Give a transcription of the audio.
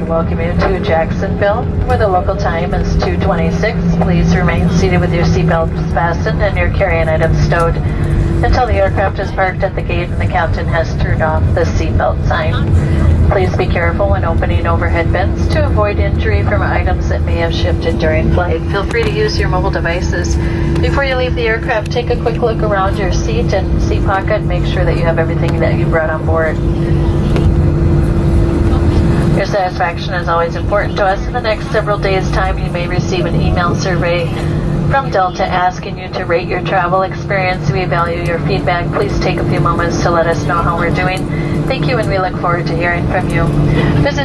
to welcome you to Jacksonville, where the local time is 2:26. Please remain seated with your seatbelts fastened and your carry-on items stowed until the aircraft is parked at the gate and the captain has turned off the seatbelt sign. Please be careful when opening overhead bins to avoid injury from items that may have shifted during flight. Feel free to use your mobile devices. Before you leave the aircraft, take a quick look around your seat and seat pocket. Make sure that you have everything that you brought on board. Your satisfaction is always important to us. In the next several days' time, you may receive an email survey from Delta asking you to rate your travel experience. We value your feedback. Please take a few moments to let us know how we're doing. Thank you, and we look forward to hearing from you. Visit